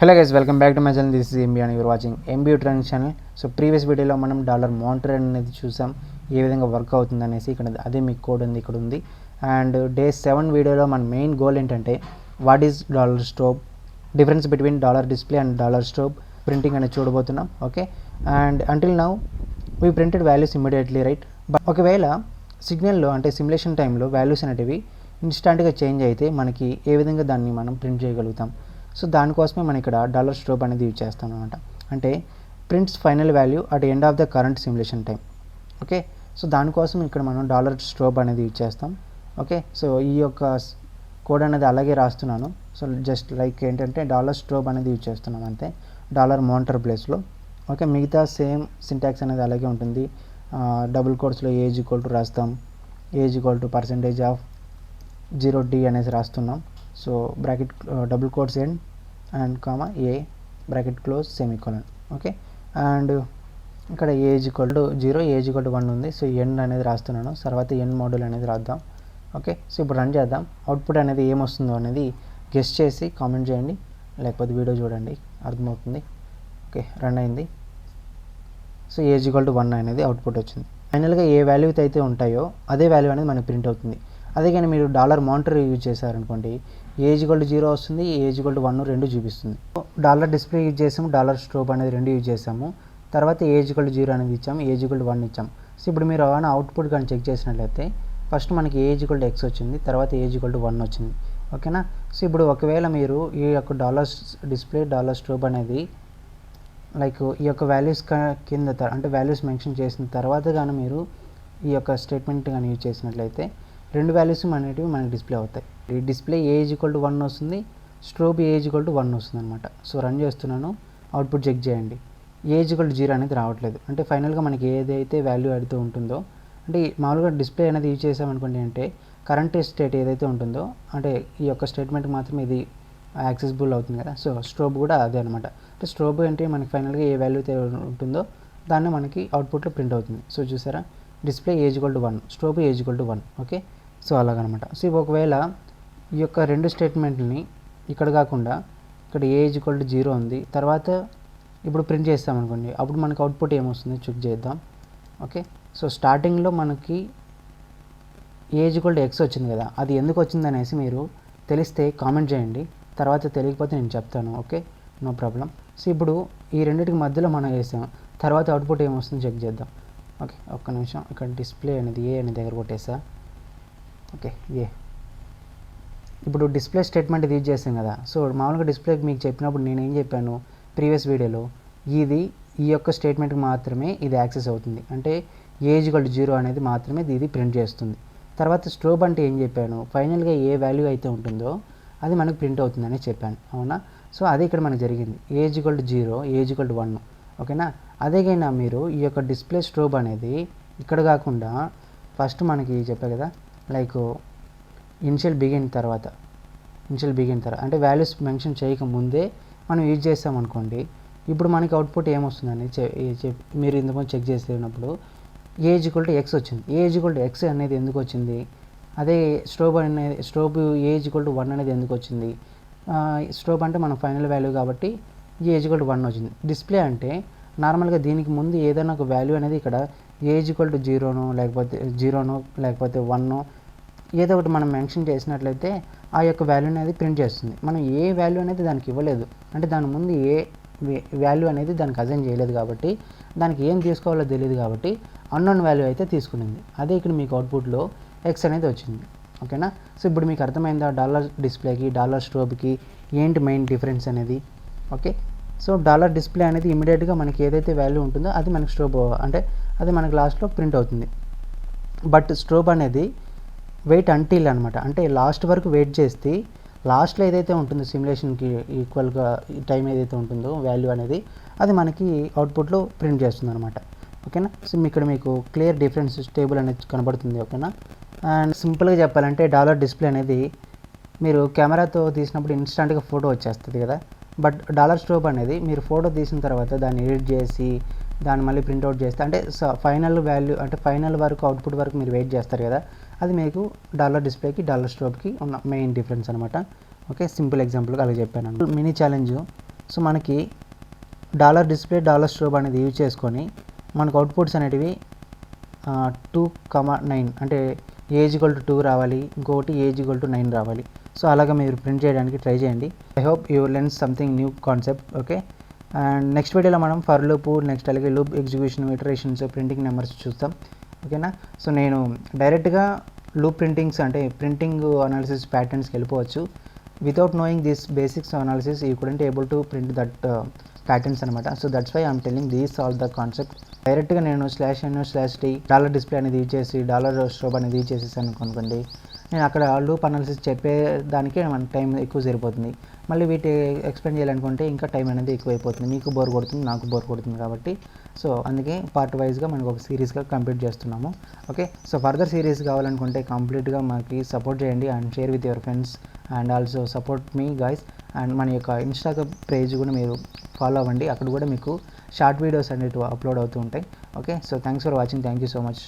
Hello guys, welcome back to my channel. This is MB and you are watching MB Training channel. So previous వీడియోలో మనం dollar monitor అనేది చూసాం, ఏ విధంగా work అవుతుంది అనేసి. ఇక్కడ అదే మీకు కోడ్ ఉంది, ఇక్కడ ఉంది. అండ్ డే 7 వీడియోలో మన మెయిన్ గోల్ ఏంటంటే what is dollar strobe, difference between dollar display and dollar strobe printing అనేది చూడబోతున్నాం. Okay, and until now we printed values immediately, right? But ఒకవేళ సిగ్నల్లో అంటే సిమ్యులేషన్ టైంలో వాల్యూస్ అనేటివి ఇన్స్టాంట్గా చేంజ్ అయితే మనకి ఏ విధంగా దాన్ని మనం ప్రింట్ చేయగలుగుతాం. సో దానికోసమే మనం ఇక్కడ డాలర్ స్ట్రోబ్ అనేది యూజ్ చేస్తాం అనమాట. అంటే prints final value at end of the current simulation time. Okay, so దానికోసం ఇక్కడ మనం డాలర్ స్ట్రోబ్ అనేది యూజ్ చేస్తాం. ఓకే, సో ఈ యొక్క కోడ్ అనేది అలాగే రాస్తున్నాను. సో జస్ట్ లైక్ ఏంటంటే డాలర్ స్ట్రోబ్ అనేది యూజ్ చేస్తున్నాం అంతే, డాలర్ మానిటర్ ప్లేస్లో. ఓకే, మిగతా సేమ్ సింటాక్స్ అనేది అలాగే ఉంటుంది. డబుల్ కోట్స్లో ఏజ్ ఈక్వల్ టు రాస్తాం, age equal to percentage of 0D అనేసి రాస్తున్నాం. So bracket double quotes end and comma a bracket close semicolon. Okay, and ఇక్కడ age equal to 0, age equal to 1 ఉంది. So end అనేది రాస్తున్నాను, తర్వాత end module అనేది రాద్దాం. ఓకే, సో ఇప్పుడు రన్ చేద్దాం. అవుట్పుట్ అనేది ఏమొస్తుందో అనేది గెస్ చేసి కామెంట్ చేయండి, లేకపోతే వీడియో చూడండి, అర్థమవుతుంది. ఓకే, రన్ అయింది. సో ఏజ్ ఈక్వల్ టు 1 అనేది అవుట్పుట్ వచ్చింది. ఫైనల్గా ఏ వాల్యూ అయితే ఉంటాయో అదే వాల్యూ అనేది మనకి ప్రింట్ అవుతుంది. అదే కానీ మీరు డాలర్ మానిటర్ యూజ్ చేశారనుకోండి, ఏజ్ ఈక్వల్ టు 0 వస్తుంది, ఏజ్ ఈక్వల్ టు 1 రెండు చూపిస్తుంది. డాలర్ డిస్ప్లే యూజ్ చేసాము, డాలర్ స్ట్రోబ్ అనేది రెండు యూజ్ చేసాము. తర్వాత ఏజ్ ఈక్వల్ టు 0 అనేది ఇచ్చాము, ఏజ్ ఈక్వల్ టు 1 ఇచ్చాము. సో ఇప్పుడు మీరు ఏమైనా అవుట్పుట్ కానీ చెక్ చేసినట్లయితే ఫస్ట్ మనకి ఏజ్ ఈక్వల్ టు X వచ్చింది, తర్వాత ఏజ్ ఈక్వల్ టు 1 వచ్చింది. ఓకేనా? సో ఇప్పుడు ఒకవేళ మీరు ఈ యొక్క డాలర్ డిస్ప్లే డాలర్ స్ట్రోబ్ అనేది లైక్ ఈ యొక్క వాల్యూస్ కింద అంటే వాల్యూస్ మెన్షన్ చేసిన తర్వాత కానీ మీరు ఈ యొక్క స్టేట్మెంట్ కానీ యూజ్ చేసినట్లయితే రెండు వాల్యూస్ అనేటివి మనకి డిస్ప్లే అవుతాయి. ఈ డిస్ప్లే ఏజ్ ఈక్వల్ టు 1 వస్తుంది, స్ట్రోబ్ ఏజ్ ఈక్వల్ టు 1 వస్తుంది అనమాట. సో రన్ చేస్తున్నాను, అవుట్పుట్ చెక్ చేయండి. ఏజ్ ఈక్వల్ టు 0 అనేది రావట్లేదు. అంటే ఫైనల్గా మనకి ఏదైతే వాల్యూ అడుగుతూ ఉంటుందో, అంటే మామూలుగా డిస్ప్లే అనేది యూజ్ చేసామనుకోండి, అంటే కరెంట్ స్టేట్ ఏదైతే ఉంటుందో అంటే ఈ యొక్క స్టేట్మెంట్కి మాత్రం ఇది యాక్సెసిబుల్ అవుతుంది కదా. సో స్ట్రోబ్ కూడా అదే అనమాట. అంటే స్ట్రోబ్ అంటే మనకి ఫైనల్గా ఏ వాల్యూ అయితే ఉంటుందో దాన్ని మనకి అవుట్పుట్లో ప్రింట్ అవుతుంది. సో చూసారా, display age equal to 1, strobe age equal to 1. Okay, so అలాగనమాట. సో ఒకవేళ ఈ యొక్క రెండు స్టేట్మెంట్ని ఇక్కడ కాకుండా ఇక్కడ ఏజ్ ఈక్వల్ టు 0 ఉంది, తర్వాత ఇప్పుడు ప్రింట్ చేస్తామనుకోండి, అప్పుడు మనకి అవుట్పుట్ ఏమొస్తుంది చెక్ చేద్దాం. ఓకే, సో స్టార్టింగ్లో మనకి ఏజ్ ఈక్వల్ టు X వచ్చింది కదా, అది ఎందుకు వచ్చింది అనేసి మీరు తెలిస్తే కామెంట్ చేయండి, తర్వాత తెలియకపోతే నేను చెప్తాను. Okay, no problem. సో ఇప్పుడు ఈ రెండింటికి మధ్యలో మనం వేసాం, తర్వాత అవుట్పుట్ ఏమొస్తుందో చెక్ చేద్దాం. ఓకే, ఒక్క నిమిషం. ఇక్కడ డిస్ప్లే అనేది ఏ అనే దగ్గర కొట్టేసా. ఓకే, ఏ ఇప్పుడు డిస్ప్లే స్టేట్మెంట్ ఇది యూజ్ చేస్తాం కదా. సో మామూలుగా డిస్ప్లేకి మీకు చెప్పినప్పుడు నేను ఏం చెప్పాను ప్రీవియస్ వీడియోలో, ఈ యొక్క స్టేట్మెంట్కి మాత్రమే ఇది యాక్సెస్ అవుతుంది. అంటే ఏజ్ ఈక్వల్ టు 0 అనేది మాత్రమే ఇది ప్రింట్ చేస్తుంది. తర్వాత స్ట్రోబ్ అంటే ఏం చెప్పాను, ఫైనల్గా ఏ వాల్యూ అయితే ఉంటుందో అది మనకు ప్రింట్ అవుతుందని చెప్పాను, అవునా? సో అదే ఇక్కడ మనకు జరిగింది, age equal to 0, age equal to 1. ఓకేనా? అదేగైనా మీరు ఈ యొక్క డిస్ప్లే స్ట్రోబ్ అనేది ఇక్కడ కాకుండా ఫస్ట్ మనకి చెప్పా కదా, లైక్ ఇనిషియల్ బిగిన్ తర్వాత అంటే వాల్యూస్ మెన్షన్ చేయకముందే మనం యూజ్ చేస్తామనుకోండి, ఇప్పుడు మనకి అవుట్పుట్ ఏమొస్తుందని మీరు ఇంతకుముందు చెక్ చేసినప్పుడు ఏజ్ ఈక్వల్ టు X వచ్చింది. ఏజ్ ఈక్వల్ టు X అనేది ఎందుకు వచ్చింది? అదే స్ట్రోబ్ ఏజ్ ఈక్వల్ టు 1 అనేది ఎందుకు వచ్చింది? స్ట్రోబ్ అంటే మన ఫైనల్ వాల్యూ కాబట్టి ఏజ్ ఈక్వల్ టు 1 వచ్చింది. డిస్ప్లే అంటే నార్మల్గా దీనికి ముందు ఏదైనా ఒక వాల్యూ అనేది ఇక్కడ ఏజ్ ఈక్వల్ టు 0నో లేకపోతే 1నో ఏదో ఒకటి మనం మెన్షన్ చేసినట్లయితే ఆ యొక్క వాల్యూ అనేది ప్రింట్ చేస్తుంది. మనం ఏ వాల్యూ అనేది దానికి ఇవ్వలేదు, అంటే దాని ముందు ఏ వాల్యూ అనేది దానికి అసైన్ చేయలేదు కాబట్టి దానికి ఏం తీసుకోవాలో తెలియదు కాబట్టి అన్నోన్ వాల్యూ అయితే తీసుకునింది. అదే ఇక్కడ మీకు అవుట్పుట్లో X అనేది వచ్చింది. ఓకేనా? సో ఇప్పుడు మీకు అర్థమైందా డాలర్ డిస్ప్లేకి డాలర్ స్ట్రోబ్కి ఏంటి మెయిన్ డిఫరెన్స్ అనేది? ఓకే, సో డాలర్ డిస్ప్లే అనేది ఇమీడియట్గా మనకి ఏదైతే వాల్యూ ఉంటుందో అది మనకి స్ట్రోబ్ అంటే అది మనకి లాస్ట్లో ప్రింట్ అవుతుంది. బట్ స్ట్రోబ్ అనేది వెయిట్ అంటిల్ అనమాట, అంటే లాస్ట్ వరకు వెయిట్ చేస్తే లాస్ట్లో ఏదైతే ఉంటుందో సిమ్యులేషన్కి ఈక్వల్గా టైం ఏదైతే ఉంటుందో వాల్యూ అనేది అది మనకి అవుట్పుట్లో ప్రింట్ చేస్తుంది అనమాట. ఓకేనా? సో ఇక్కడ మీకు క్లియర్ డిఫరెన్స్ టేబుల్ అనేది కనబడుతుంది. ఓకేనా? అండ్ సింపుల్గా చెప్పాలంటే డాలర్ డిస్ప్లే అనేది మీరు కెమెరాతో తీసినప్పుడు ఇన్స్టంట్గా ఫోటో వచ్చేస్తుంది కదా, బట్ డాలర్ స్ట్రోబ్ అనేది మీరు ఫోటో తీసిన తర్వాత దాన్ని ఎడిట్ చేసి దాన్ని మళ్ళీ ప్రింట్అవుట్ చేస్తే అంటే ఫైనల్ వాల్యూ అంటే ఫైనల్ వరకు అవుట్పుట్ వరకు మీరు వెయిట్ చేస్తారు కదా, అది మీకు డాలర్ డిస్ప్లేకి డాలర్ స్ట్రోబ్కి ఉన్న మెయిన్ డిఫరెన్స్ అనమాట. ఓకే, సింపుల్ ఎగ్జాంపుల్గా అలా చెప్పాను. మినీ ఛాలెంజ్ సో మనకి డాలర్ డిస్ప్లే డాలర్ స్ట్రోబ్ అనేది యూజ్ చేసుకొని మనకు అవుట్పుట్స్ అనేటివి 2,9 అంటే A=2 రావాలి, ఇంకొకటి A=9 రావాలి. సో అలాగా మీరు ప్రింట్ చేయడానికి ట్రై చేయండి. I hope you learn something new concept. Okay, and next వీడియోలో మనం ఫర్ లూప్, నెక్స్ట్ అలాగే loop execution, iterations, printing numbers చూస్తాం. ఓకేనా? సో నేను డైరెక్ట్గా లూప్ ప్రింటింగ్స్ అంటే ప్రింటింగ్ అనాలిసిస్ ప్యాటర్న్స్కి వెళ్ళిపోవచ్చు. Without knowing this basics analysis you couldn't able to print that patterns అనమాట. So that's why I'm telling these all the concept. డైరెక్ట్గా నేను /n/t డాలర్ డిస్ప్లే అనేది యూజ్ చేసి డాలర్ స్ట్రోబ్ అనేది use చేసేసాను అనుకోండి, నేను అక్కడ లూప్ అనాలిసిస్ చెప్పేదానికే మన టైం ఎక్కువ సరిపోతుంది. మళ్ళీ వీటి ఎక్స్ప్లెయిన్ చేయాలనుకుంటే ఇంకా టైం అనేది ఎక్కువ అయిపోతుంది. మీకు బోర్ కొడుతుంది, నాకు బోర్ కొడుతుంది. కాబట్టి సో అందుకే పార్ట్ వైజ్గా మనకు ఒక సిరీస్గా కంప్లీట్ చేస్తున్నాము. ఓకే, సో ఫర్దర్ సిరీస్ కావాలనుకుంటే కంప్లీట్గా మనకి సపోర్ట్ చేయండి and share with your friends and also support me guys. And మన యొక్క ఇన్స్టాగ్రామ్ పేజ్ కూడా మీరు ఫాలో అవ్వండి. అక్కడ కూడా మీకు షార్ట్ వీడియోస్ అనేవి అప్లోడ్ అవుతూ ఉంటాయి. Okay, so thanks for watching. Thank you so much.